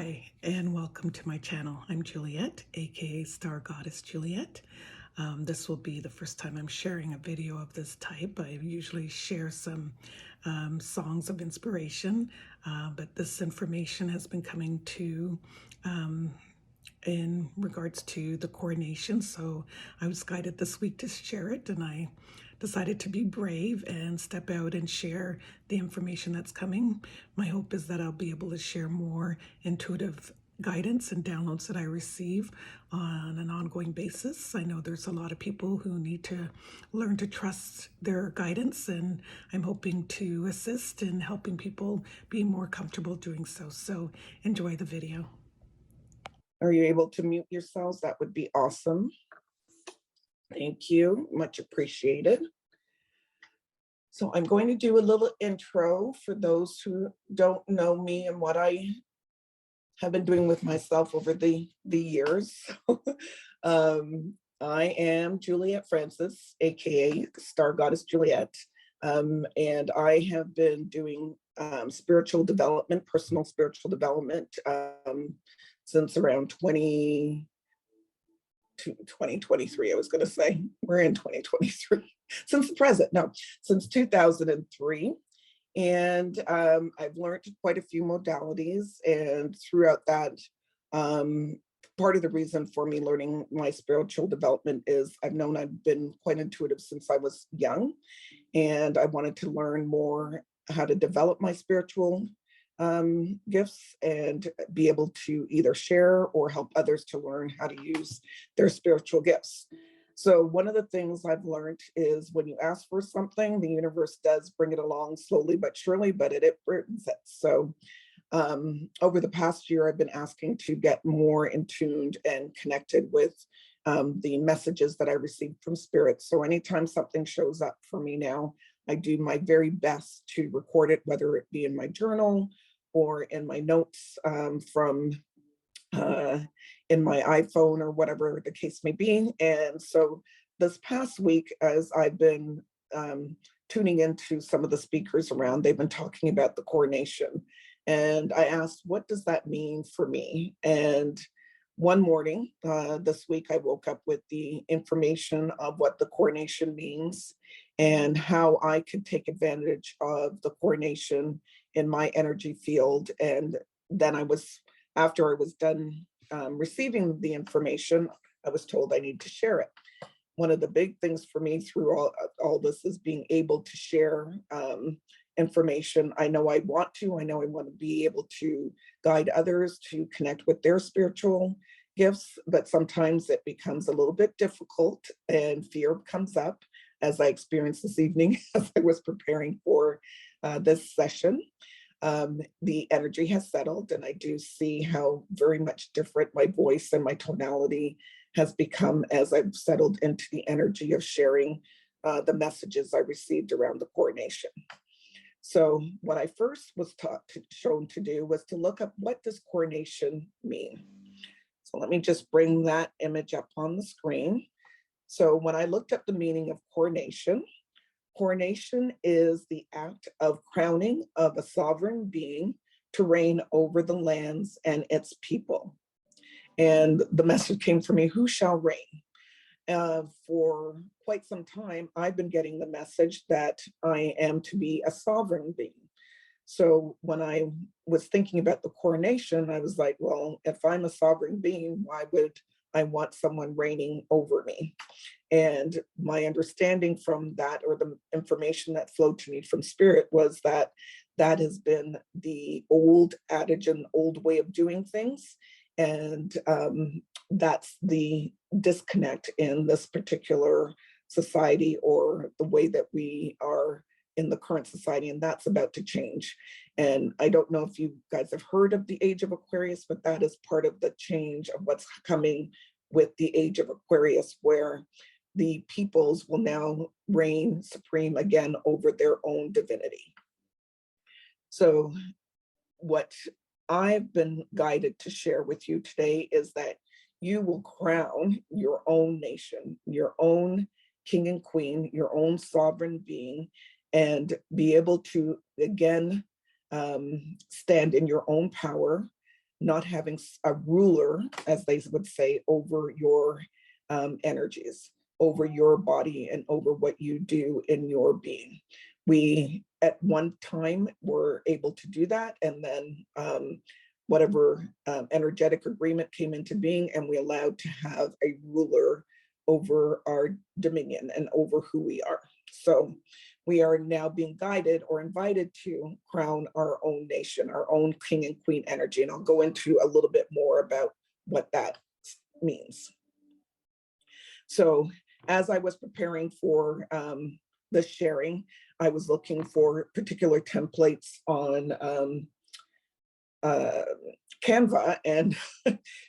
Hi, and welcome to my channel. I'm Juliet, aka Star Goddess Juliet. This will be the first time I'm sharing a video of this type. I usually share some songs of inspiration, but this information has been coming to in regards to the coronation. So I was guided this week to share it, and I decided to be brave and step out and share the information that's coming. My hope is that I'll be able to share more intuitive guidance and downloads that I receive on an ongoing basis. I know there's a lot of people who need to learn to trust their guidance, and I'm hoping to assist in helping people be more comfortable doing so. So enjoy the video. Are you able to mute yourselves? That would be awesome. Thank you, much appreciated. So I'm going to do a little intro for those who don't know me and what I have been doing with myself over the years. I am Juliet Francis, aka Star Goddess Juliet, and I have been doing spiritual development, personal spiritual development, since around 2023, I was going to say. We're in 2023. Since the present, no, since 2003. And I've learned quite a few modalities. And throughout that, part of the reason for me learning my spiritual development is I've known I've been quite intuitive since I was young. And I wanted to learn more how to develop my spiritual gifts and be able to either share or help others to learn how to use their spiritual gifts. So one of the things I've learned is when you ask for something, the universe does bring it along slowly but surely, but it brings it. So over the past year, I've been asking to get more in tuned and connected with the messages that I received from spirit. So anytime something shows up for me now, I do my very best to record it, whether it be in my journal or in my notes in my iPhone or whatever the case may be. And so this past week, as I've been tuning into some of the speakers around, they've been talking about the coronation. And I asked, what does that mean for me? And one morning this week, I woke up with the information of what the coronation means and how I could take advantage of the coronation in my energy field. And then after I was done receiving the information, I was told I need to share it. One of the big things for me through all this is being able to share information. I know I want to be able to guide others to connect with their spiritual gifts, but sometimes it becomes a little bit difficult and fear comes up, as I experienced this evening as I was preparing for this session. The energy has settled, and I do see how very much different my voice and my tonality has become as I've settled into the energy of sharing the messages I received around the coronation. So what I first was shown to do was to look up, what does coronation mean? So let me just bring that image up on the screen. So when I looked up the meaning of coronation is the act of crowning of a sovereign being to reign over the lands and its people. And the message came for me, who shall reign? For quite some time, I've been getting the message that I am to be a sovereign being. So when I was thinking about the coronation, I was like, well, if I'm a sovereign being, why would I want someone reigning over me? And my understanding from that, or the information that flowed to me from spirit, was that that has been the old adage and old way of doing things. And that's the disconnect in this particular society, or the way that we are in the current society, and that's about to change. And I don't know if you guys have heard of the age of Aquarius, but that is part of the change of what's coming with the age of Aquarius, where the peoples will now reign supreme again over their own divinity. So what I've been guided to share with you today is that you will crown your own nation, your own king and queen, your own sovereign being, and be able to, again, stand in your own power, not having a ruler, as they would say, over your energies, over your body, and over what you do in your being. We, at one time, were able to do that, and then whatever energetic agreement came into being, and we allowed to have a ruler over our dominion and over who we are. So we are now being guided or invited to crown our own nation, our own king and queen energy. And I'll go into a little bit more about what that means. So as I was preparing for the sharing, I was looking for particular templates on Canva, and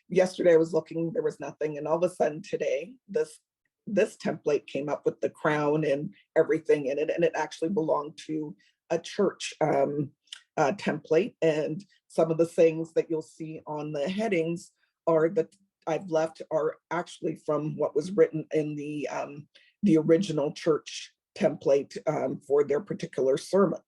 yesterday I was looking, there was nothing, and all of a sudden today this template came up with the crown and everything in it, and it actually belonged to a church template. And some of the things that you'll see on the headings are that I've left are actually from what was written in the original church template for their particular sermon.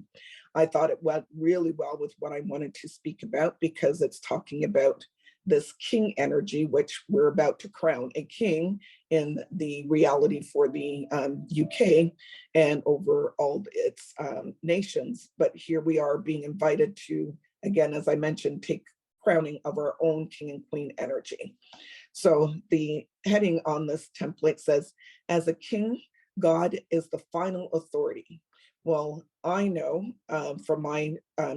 I thought it went really well with what I wanted to speak about, because it's talking about this king energy, which we're about to crown a king in the reality for the UK and over all its nations. But here we are being invited to, again, as I mentioned, take crowning of our own king and queen energy. So the heading on this template says, as a king, God is the final authority. Well, I know from my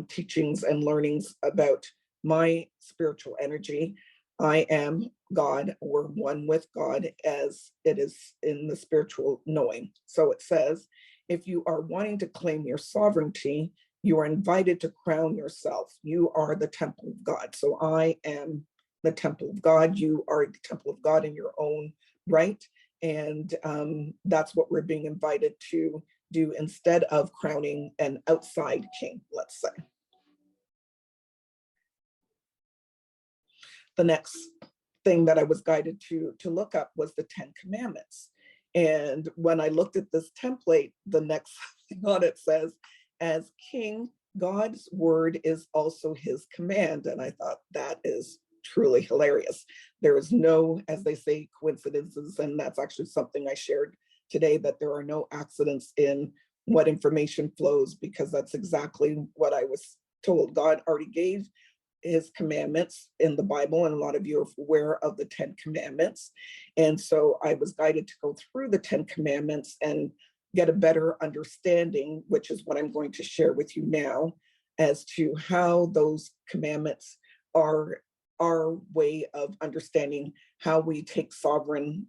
teachings and learnings about my spiritual energy, I am God, or one with God, as it is in the spiritual knowing. So it says, if you are wanting to claim your sovereignty, you are invited to crown yourself. You are the temple of God. So I am the temple of God. You are the temple of God in your own right. And that's what we're being invited to do instead of crowning an outside king, let's say. The next thing that I was guided to look up was the 10 Commandments. And when I looked at this template, the next thing on it says, as king, God's word is also his command. And I thought that is truly hilarious. There is no, as they say, coincidences. And that's actually something I shared today, that there are no accidents in what information flows, because that's exactly what I was told. God already gave his commandments in the Bible, and a lot of you are aware of the 10 Commandments. And so I was guided to go through the 10 Commandments and get a better understanding, which is what I'm going to share with you now, as to how those commandments are our way of understanding how we take sovereign,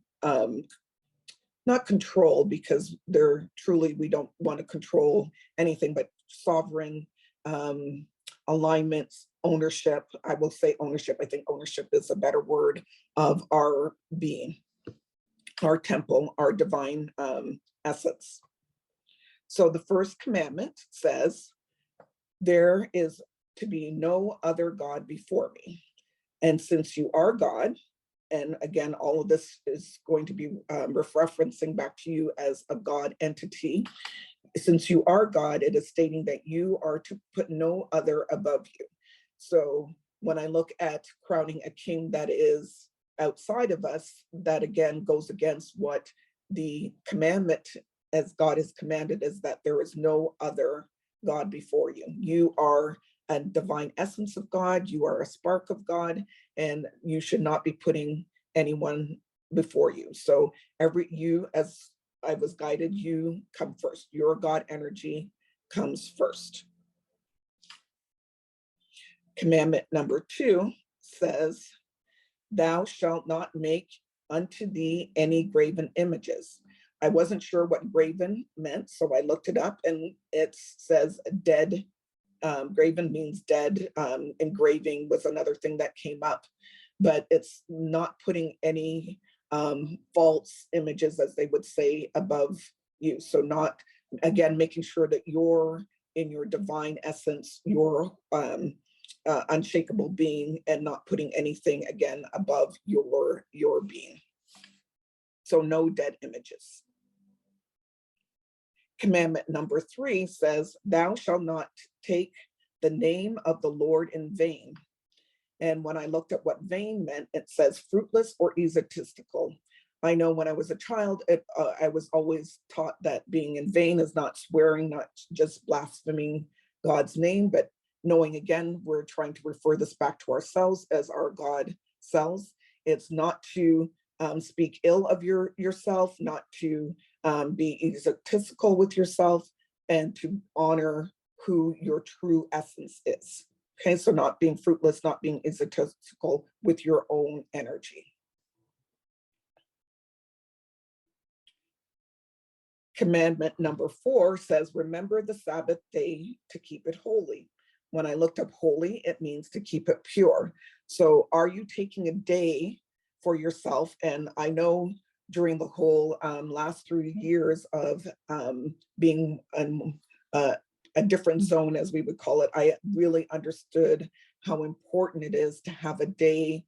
not control, because they're truly, we don't want to control anything, but sovereign alignments, ownership. I will say ownership. I think ownership is a better word, of our being, our temple, our divine essence. So the first commandment says, there is to be no other God before me. And since you are God, and again, all of this is going to be referencing back to you as a God entity. Since you are God, it is stating that you are to put no other above you. So when I look at crowning a king that is outside of us, that again goes against what the commandment, as God has commanded, is that there is no other God before you. You are a divine essence of God. You are a spark of God, and you should not be putting anyone before you. So you, as I was guided, you come first. Your God energy comes first. Commandment number 2 says, thou shalt not make unto thee any graven images. I wasn't sure what graven meant, so I looked it up, and it says dead. Graven means dead. Engraving was another thing that came up, but it's not putting any false images, as they would say, above you. So not, again, making sure that you're in your divine essence, your unshakable being, and not putting anything, again, above your being. So no dead images. Commandment number 3 says, thou shalt not take the name of the Lord in vain. And when I looked at what vain meant, it says fruitless or egotistical. I know when I was a child, I was always taught that being in vain is not swearing, not just blaspheming God's name, but knowing, again, we're trying to refer this back to ourselves as our God selves. It's not to speak ill of yourself, not to be egotistical with yourself, and to honor who your true essence is. Okay, so not being fruitless, not being egotistical with your own energy. Commandment number 4 says, remember the Sabbath day to keep it holy. When I looked up holy, it means to keep it pure. So are you taking a day for yourself? And I know during the whole last 3 years of being a different zone, as we would call it, I really understood how important it is to have a day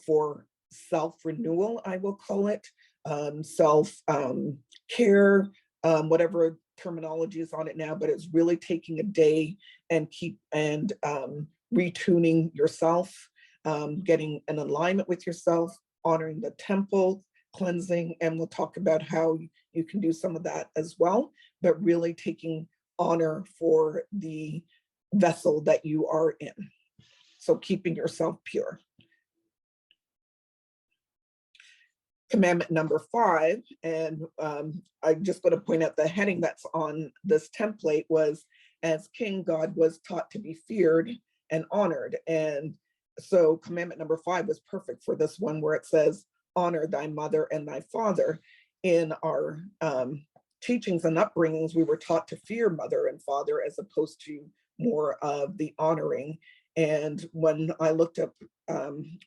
for self-renewal, I will call it, self-care, whatever terminology is on it now, but it's really taking a day and retuning yourself, getting an alignment with yourself, honoring the temple, cleansing, and we'll talk about how you can do some of that as well, but really taking honor for the vessel that you are in. So keeping yourself pure. Commandment number 5, and I'm just going to point out the heading that's on this template was, as king, God was taught to be feared and honored. And so commandment number 5 was perfect for this one, where it says, honor thy mother and thy father. In our teachings and upbringings, we were taught to fear mother and father as opposed to more of the honoring. And when I looked up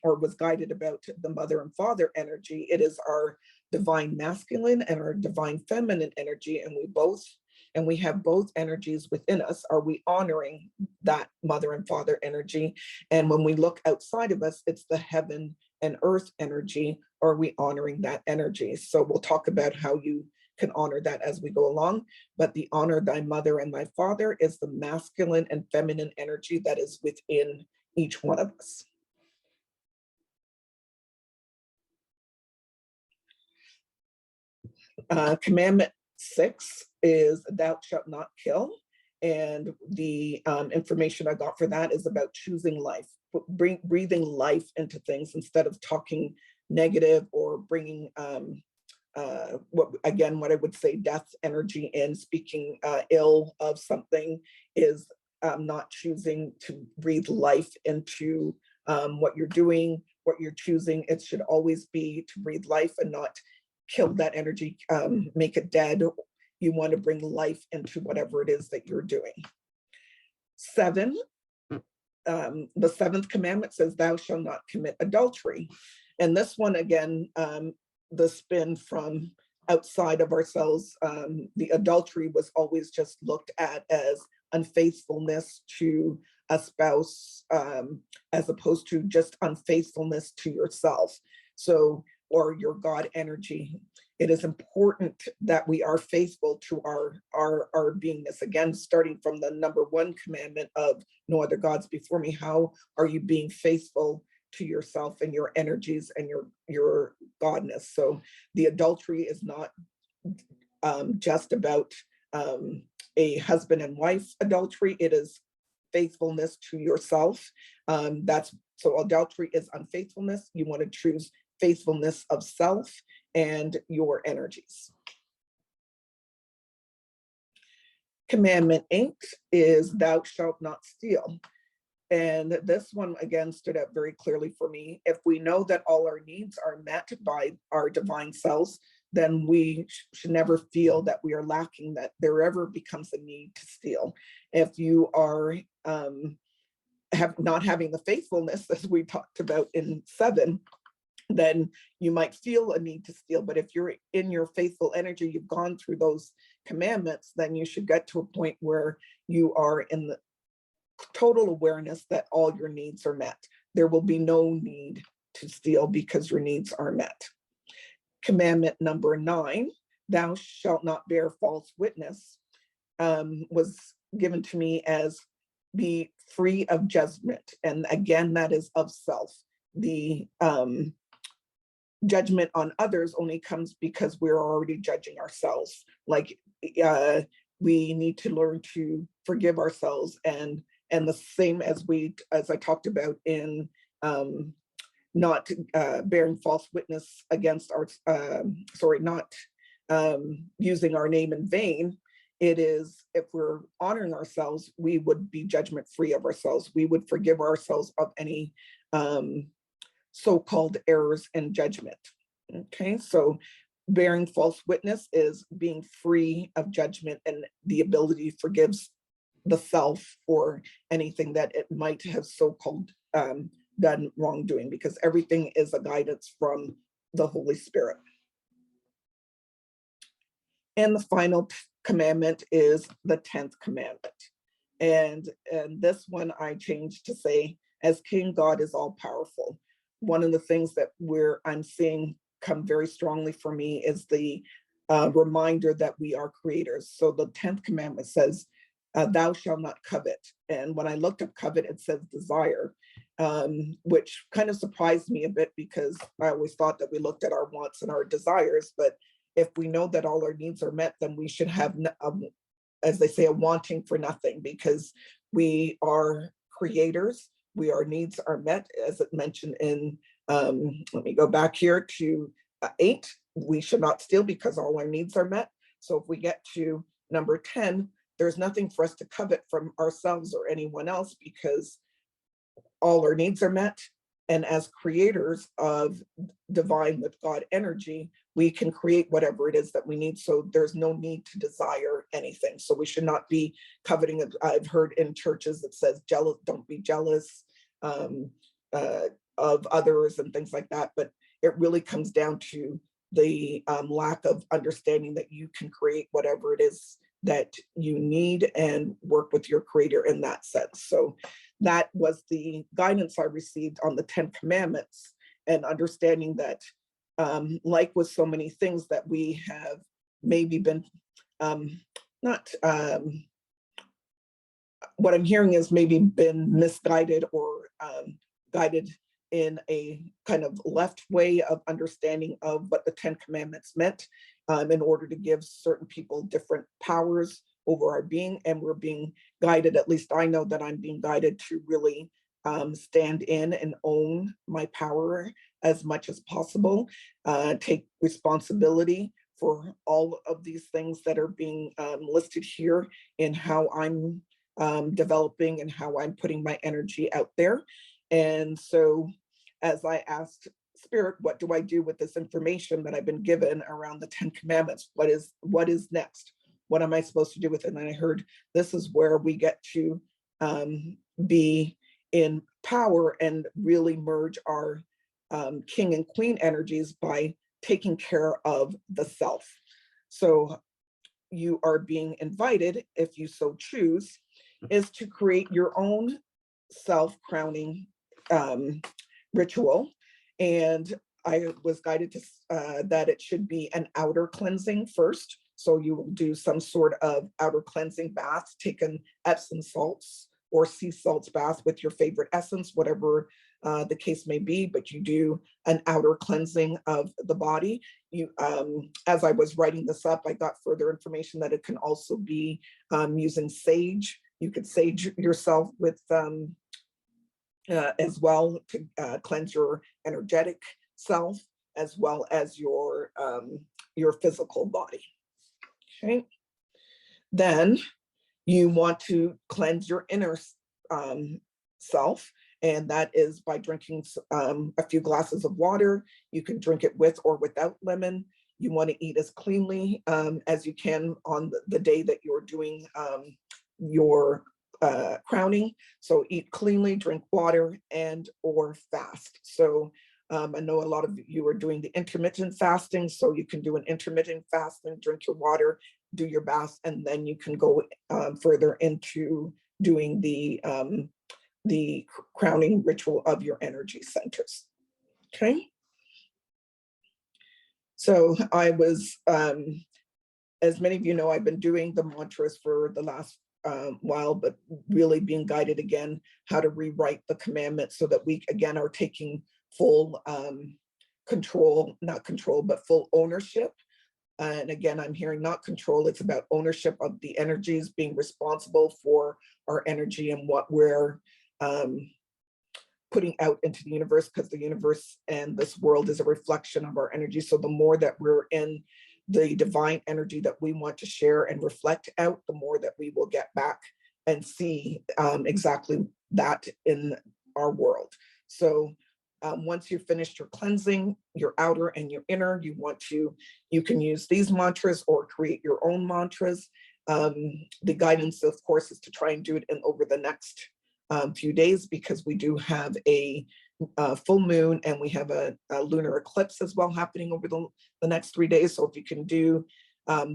or was guided about the mother and father energy, it is our divine masculine and our divine feminine energy, and we have both energies within us. Are we honoring that mother and father energy? And when we look outside of us, it's the heaven and earth energy. Are we honoring that energy? So we'll talk about how you can honor that as we go along, but the honor thy mother and thy father is the masculine and feminine energy that is within each one of us. Commandment 6 is thou shalt not kill. And the information I got for that is about choosing life, breathing life into things instead of talking negative or bringing what I would say death energy in, speaking ill of something, is not choosing to breathe life into what you're doing, what you're choosing. It should always be to breathe life and not kill that energy, make it dead. You want to bring life into whatever it is that you're doing. 7, the 7th commandment says, thou shalt not commit adultery. And this one, again, the spin from outside of ourselves, the adultery was always just looked at as unfaithfulness to a spouse, as opposed to just unfaithfulness to yourself. So, or your God energy. It is important that we are faithful to our beingness. Again, starting from the number 1 commandment of no other gods before me. How are you being faithful to yourself and your energies and your godness? So the adultery is not just about a husband and wife adultery. It is faithfulness to yourself. So adultery is unfaithfulness. You want to choose faithfulness of self and your energies. Commandment 8 is thou shalt not steal. And this one, again, stood out very clearly for me. If we know that all our needs are met by our divine selves, then we should never feel that we are lacking, that there ever becomes a need to steal. If you are not having the faithfulness, as we talked about in 7, then you might feel a need to steal. But if you're in your faithful energy, you've gone through those commandments, then you should get to a point where you are in the total awareness that all your needs are met. There will be no need to steal because your needs are met. Commandment number 9, thou shalt not bear false witness, was given to me as be free of judgment. And again, that is of self. The judgment on others only comes because we're already judging ourselves. Like we need to learn to forgive ourselves, and the same as I talked about in not bearing false witness against our not using our name in vain. It is, if we're honoring ourselves, we would be judgment free of ourselves. We would forgive ourselves of any so-called errors and judgment. Okay, so bearing false witness is being free of judgment and the ability to forgive the self for anything that it might have so-called done wrongdoing, because everything is a guidance from the Holy Spirit. And the final commandment is the 10th commandment. And this one I changed to say, as King, God is all powerful. One of the things that I'm seeing come very strongly for me is the reminder that we are creators. So the 10th commandment says, thou shalt not covet. And when I looked up covet, it says desire, which kind of surprised me a bit, because I always thought that we looked at our wants and our desires. But if we know that all our needs are met, then we should have, as they say, a wanting for nothing, because we are creators. Our needs are met, as it mentioned in, let me go back here to 8, we should not steal because all our needs are met. So if we get to number 10, there's nothing for us to covet from ourselves or anyone else, because all our needs are met. And as creators of divine with God energy, we can create whatever it is that we need. So there's no need to desire anything. So we should not be coveting. I've heard in churches that says jealous, don't be jealous of others and things like that. But it really comes down to the lack of understanding that you can create whatever it is that you need and work with your creator in that sense. So that was the guidance I received on the 10 commandments, and understanding that like with so many things that we have maybe been not what I'm hearing is maybe been misguided or guided in a kind of left way of understanding of what the 10 commandments meant, in order to give certain people different powers over our being. And we're being guided, at least I know that I'm being guided to really stand in and own my power as much as possible, take responsibility for all of these things that are being listed here, in how I'm developing and how I'm putting my energy out there. And so as I asked Spirit, what do I do with this information that I've been given around the 10 commandments? What is next? What am I supposed to do with it? And I heard this is where we get to be in power and really merge our king and queen energies by taking care of the self. So you are being invited, if you so choose, is to create your own self-crowning ritual. And I was guided to that it should be an outer cleansing first. So you will do some sort of outer cleansing bath, take an Epsom salts or sea salts bath with your favorite essence, whatever the case may be, but you do an outer cleansing of the body. You, as I was writing this up, I got further information that it can also be using sage. You could sage yourself with as well to cleanse your energetic self, as well as your physical body. Okay. Then you want to cleanse your inner self, and that is by drinking a few glasses of water. You can drink it with or without lemon. You want to eat as cleanly as you can on the day that you're doing your crowning. So eat cleanly, drink water, and or fast. So I know a lot of you are doing the intermittent fasting, so you can do an intermittent fasting, drink your water, do your bath, and then you can go further into doing the crowning ritual of your energy centers. Okay. So I was, as many of you know, I've been doing the mantras for the last while, but really being guided again how to rewrite the commandments so that we again are taking full control, not control, but full ownership. And again, I'm hearing not control, it's about ownership of the energies, being responsible for our energy and what we're putting out into the universe, because the universe and this world is a reflection of our energy. So the more that we're in the divine energy that we want to share and reflect out, the more that we will get back and see exactly that in our world. So once you've finished your cleansing, your outer and your inner, you can use these mantras or create your own mantras. The guidance, of course, is to try and do it over the next few days, because we do have a full moon and we have a lunar eclipse as well happening over the next 3 days. So if you can do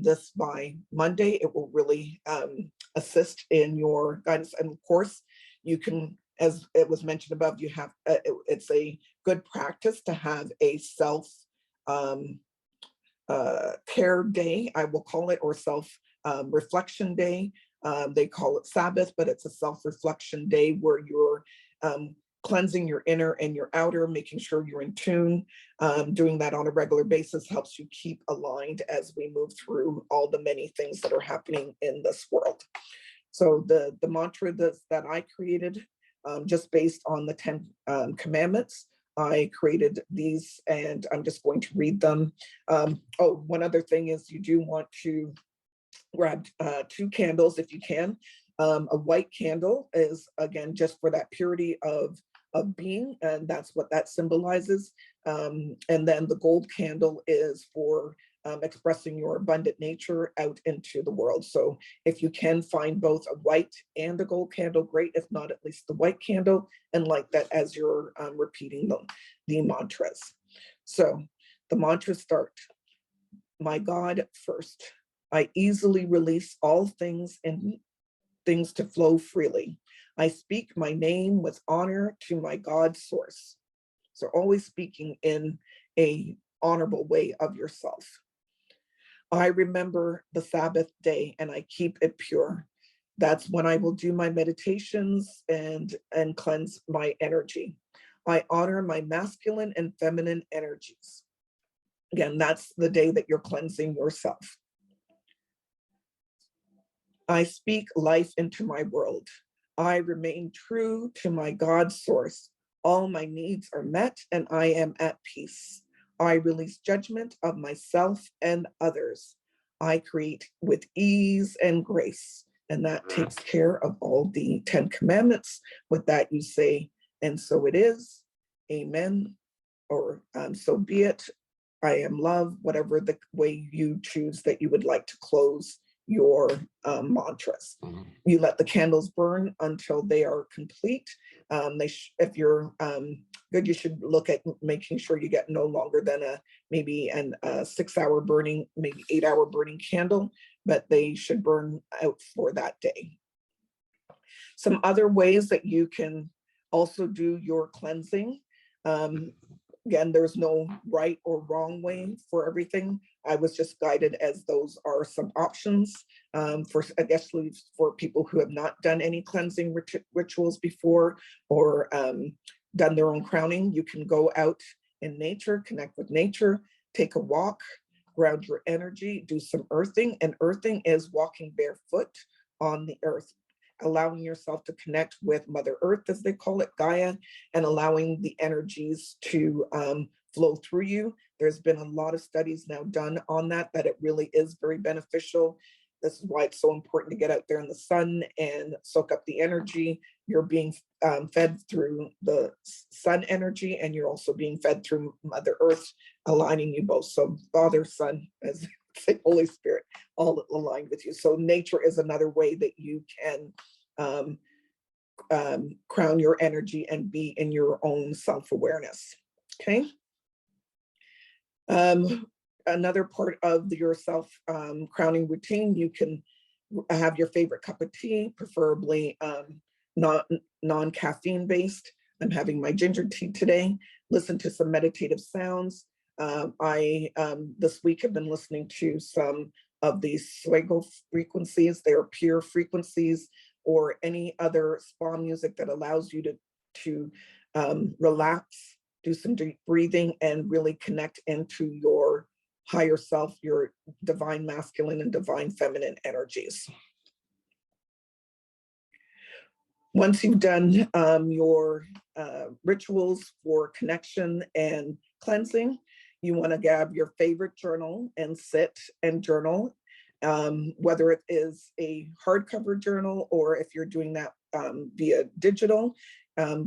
this by Monday, it will really assist in your guidance. And of course, you can, as it was mentioned above, you have it's a good practice to have a self care day, I will call it, or self reflection day. They call it Sabbath, but it's a self-reflection day where you're cleansing your inner and your outer, making sure you're in tune. Doing that on a regular basis helps you keep aligned as we move through all the many things that are happening in this world. So the mantra that I created, just based on the 10 commandments, I created these and I'm just going to read them. Oh, one other thing is you do want to grab 2 candles if you can. A white candle is, again, just for that purity of being, and that's what that symbolizes. And then the gold candle is for expressing your abundant nature out into the world. So if you can find both a white and a gold candle, great. If not, at least the white candle, and light that as you're repeating the mantras. So the mantras start: my God first. I easily release all things and things to flow freely. I speak my name with honor to my God source. So always speaking in a honorable way of yourself. I remember the Sabbath day and I keep it pure. That's when I will do my meditations and cleanse my energy. I honor my masculine and feminine energies. Again, that's the day that you're cleansing yourself. I speak life into my world. I remain true to my God source. All my needs are met and I am at peace. I release judgment of myself and others. I create with ease and grace. And that takes care of all the 10 commandments. With that, you say, and so it is, amen, or so be it, I am love, whatever the way you choose that you would like to close your mantras. You let the candles burn until they are complete. If you're good, you should look at making sure you get no longer than maybe a 6-hour burning, maybe 8-hour burning candle, but they should burn out for that day. Some other ways that you can also do your cleansing. Again, there's no right or wrong way for everything. I was just guided as those are some options especially for people who have not done any cleansing rituals before, or done their own crowning. You can go out in nature, connect with nature, take a walk, ground your energy, do some earthing. And earthing is walking barefoot on the earth, allowing yourself to connect with Mother Earth, as they call it, Gaia, and allowing the energies to flow through you. There's been a lot of studies now done on that it really is very beneficial. This is why it's so important to get out there in the sun and soak up the energy. You're being fed through the sun energy, and you're also being fed through Mother Earth, aligning you both. So Father, Son, as say Holy Spirit, all aligned with you. So nature is another way that you can crown your energy and be in your own self-awareness. Okay. Another part of your self crowning routine, you can have your favorite cup of tea, preferably non-caffeine based. I'm having my ginger tea today. Listen to some meditative sounds. I this week have been listening to some of these suego frequencies. They are pure frequencies, or any other spa music that allows you to relax, do some deep breathing, and really connect into your higher self, your divine masculine and divine feminine energies. Once you've done your rituals for connection and cleansing, you want to grab your favorite journal and sit and journal, whether it is a hardcover journal or if you're doing that via digital.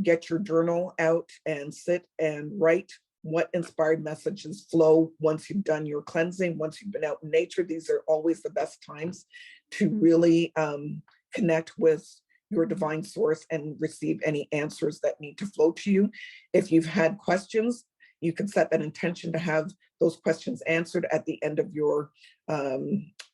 Get your journal out and sit and write what inspired messages flow once you've done your cleansing, once you've been out in nature. These are always the best times to really connect with your divine source and receive any answers that need to flow to you. If you've had questions, you can set that intention to have those questions answered at the end of your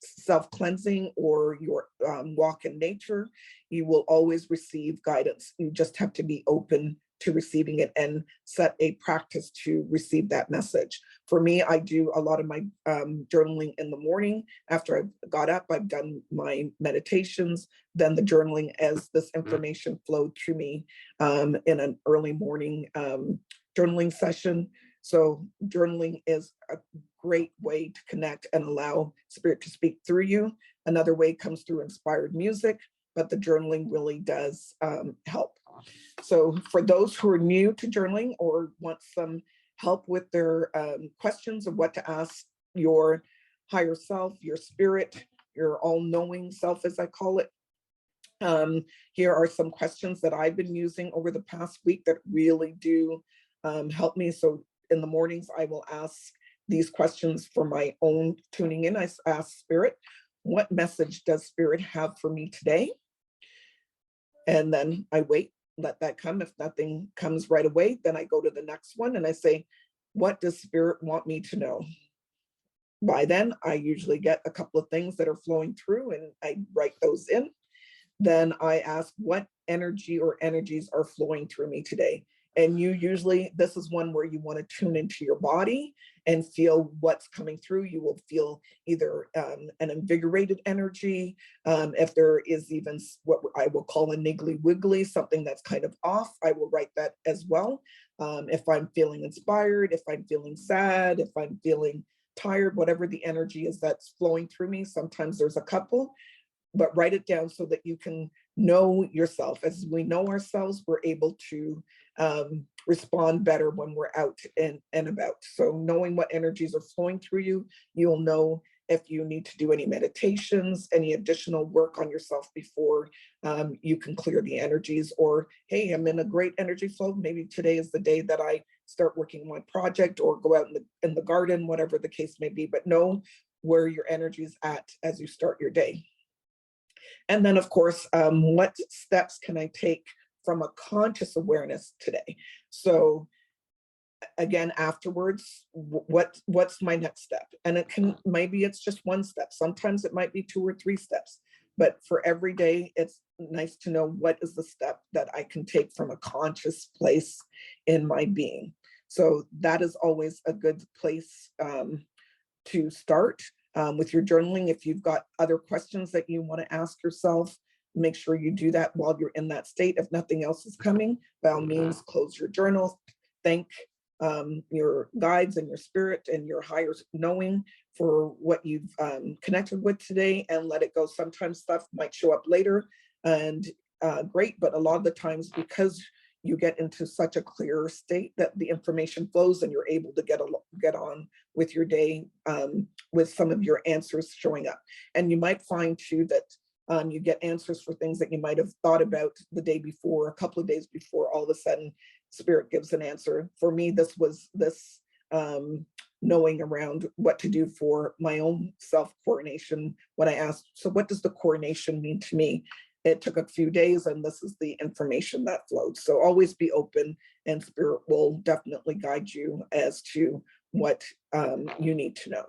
self-cleansing or your walk in nature. You will always receive guidance. You just have to be open to receiving it and set a practice to receive that message. For me, I do a lot of my journaling in the morning. After I've got up, I've done my meditations, then the journaling as this information flowed through me in an early morning journaling session. So journaling is a great way to connect and allow spirit to speak through you. Another way comes through inspired music, but the journaling really does help. So for those who are new to journaling or want some help with their questions of what to ask your higher self, your spirit, your all-knowing self, as I call it, here are some questions that I've been using over the past week that really do help me. So in the mornings, I will ask these questions for my own tuning in. I ask spirit, what message does spirit have for me today? And then I wait, let that come. If nothing comes right away, then I go to the next one and I say, what does spirit want me to know? By then, I usually get a couple of things that are flowing through and I write those in. Then I ask what energy or energies are flowing through me today. And you usually, this is one where you want to tune into your body and feel what's coming through. You will feel either an invigorated energy, if there is even what I will call a niggly wiggly, something that's kind of off, I will write that as well. If I'm feeling inspired, if I'm feeling sad, if I'm feeling tired, whatever the energy is that's flowing through me, sometimes there's a couple, but write it down so that you can know yourself. As we know ourselves, we're able to respond better when we're out and about. So knowing what energies are flowing through you, you'll know if you need to do any meditations, any additional work on yourself before you can clear the energies, or, hey, I'm in a great energy flow. Maybe today is the day that I start working on my project or go out in the garden, whatever the case may be, but know where your energy is at as you start your day. And then, of course, what steps can I take from a conscious awareness today? So again, afterwards, what's my next step? And it can, maybe it's just one step. Sometimes it might be 2 or 3 steps. But for every day, it's nice to know what is the step that I can take from a conscious place in my being. So that is always a good place to start with your journaling. If you've got other questions that you want to ask yourself, make sure you do that while you're in that state. If nothing else is coming, by all means, close your journal. Thank your guides and your spirit and your higher knowing for what you've connected with today, and let it go. Sometimes stuff might show up later and great, but a lot of the times, because you get into such a clear state, that the information flows and you're able to get on with your day with some of your answers showing up. And you might find too that you get answers for things that you might have thought about the day before, a couple of days before, all of a sudden spirit gives an answer. For me, this was this knowing around what to do for my own self-coronation. When I asked, so what does the coronation mean to me? It took a few days, and this is the information that flowed. So always be open, and spirit will definitely guide you as to what you need to know.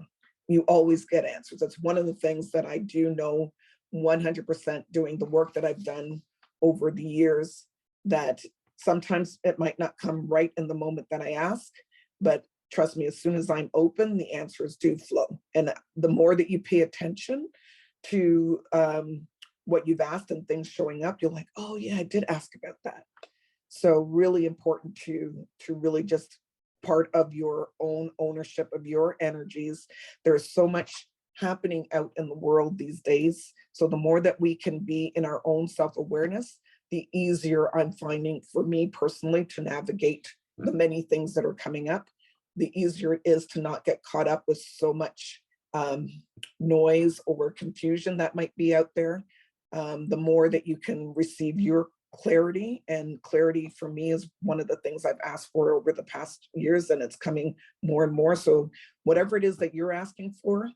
You always get answers. That's one of the things that I do know 100% doing the work that I've done over the years, that sometimes it might not come right in the moment that I ask, but trust me, as soon as I'm open, the answers do flow. And the more that you pay attention to what you've asked and things showing up, you're like, oh yeah, I did ask about that. So really important to really just part of your own ownership of your energies. There's so much happening out in the world these days. So the more that we can be in our own self-awareness, the easier I'm finding for me personally to navigate the many things that are coming up. The easier it is to not get caught up with so much noise or confusion that might be out there. The more that you can receive your clarity, and clarity for me is one of the things I've asked for over the past years, and it's coming more and more. So whatever it is that you're asking for,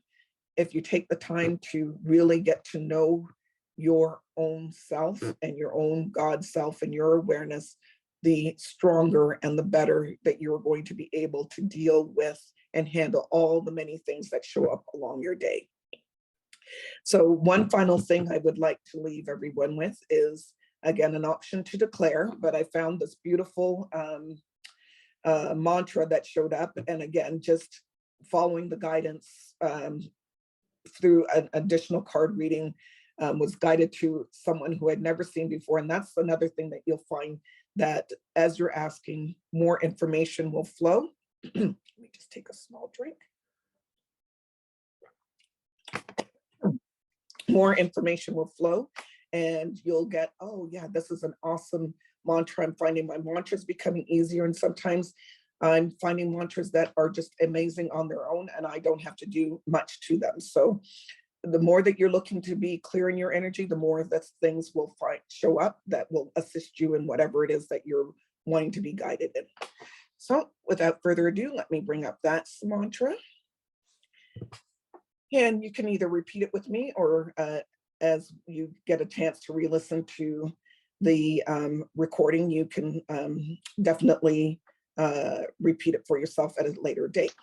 if you take the time to really get to know your own self and your own God self and your awareness, the stronger and the better that you're going to be able to deal with and handle all the many things that show up along your day. So one final thing I would like to leave everyone with is, again, an option to declare, but I found this beautiful mantra that showed up. And again, just following the guidance through an additional card reading, was guided to someone who I'd never seen before. And that's another thing that you'll find, that as you're asking, more information will flow. Let me just take a small drink. More information will flow, and you'll get, oh yeah, this is an awesome mantra. I'm finding my mantras becoming easier, and sometimes I'm finding mantras that are just amazing on their own, and I don't have to do much to them. So the more that you're looking to be clear in your energy, the more that things will show up that will assist you in whatever it is that you're wanting to be guided in. So without further ado, let me bring up that mantra. And you can either repeat it with me, or as you get a chance to re-listen to the recording, you can definitely repeat it for yourself at a later date.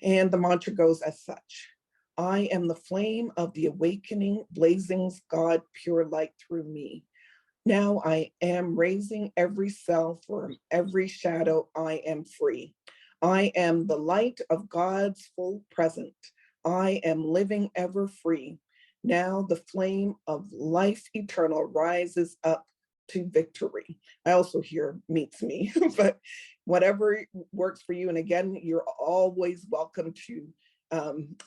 And the mantra goes as such: I am the flame of the awakening, blazing God, pure light through me. Now I am raising every cell from every shadow. I am free. I am the light of God's full present. I am living ever free. Now the flame of life eternal rises up to victory. I also hear meets me, but whatever works for you. And again, you're always welcome to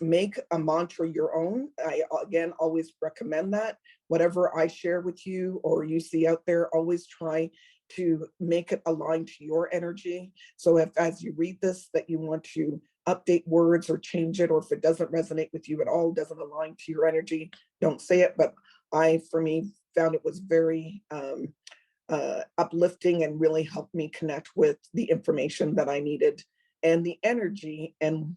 make a mantra your own. I, again, always recommend that. Whatever I share with you or you see out there, always try to make it align to your energy. So if, as you read this, that you want to update words or change it, or if it doesn't resonate with you at all, doesn't align to your energy, don't say it. But I, for me, found it was very uplifting and really helped me connect with the information that I needed, and the energy and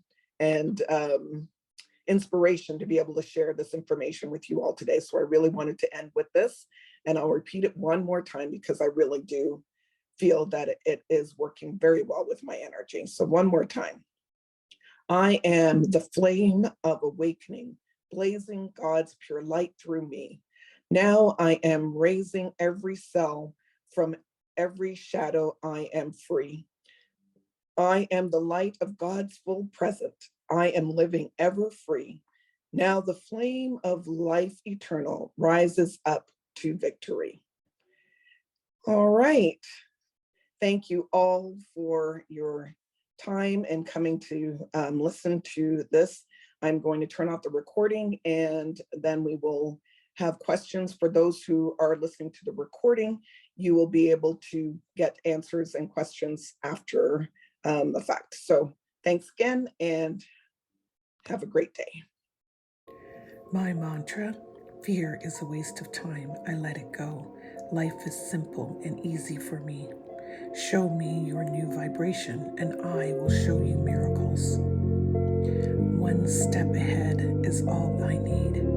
inspiration to be able to share this information with you all today. So I really wanted to end with this, and I'll repeat it one more time because I really do feel that it is working very well with my energy. So one more time. I am the flame of awakening, blazing God's pure light through me. Now I am raising every cell from every shadow. I am free. I am the light of God's full present. I am living ever free. Now the flame of life eternal rises up to victory. All right. Thank you all for your time and coming to listen to this. I'm going to turn off the recording, and then we will have questions for those who are listening to the recording. You will be able to get answers and questions after the fact. So thanks again, and have a great day. My mantra: fear is a waste of time. I let it go. Life is simple and easy for me. Show me your new vibration, and I will show you miracles. One step ahead is all I need.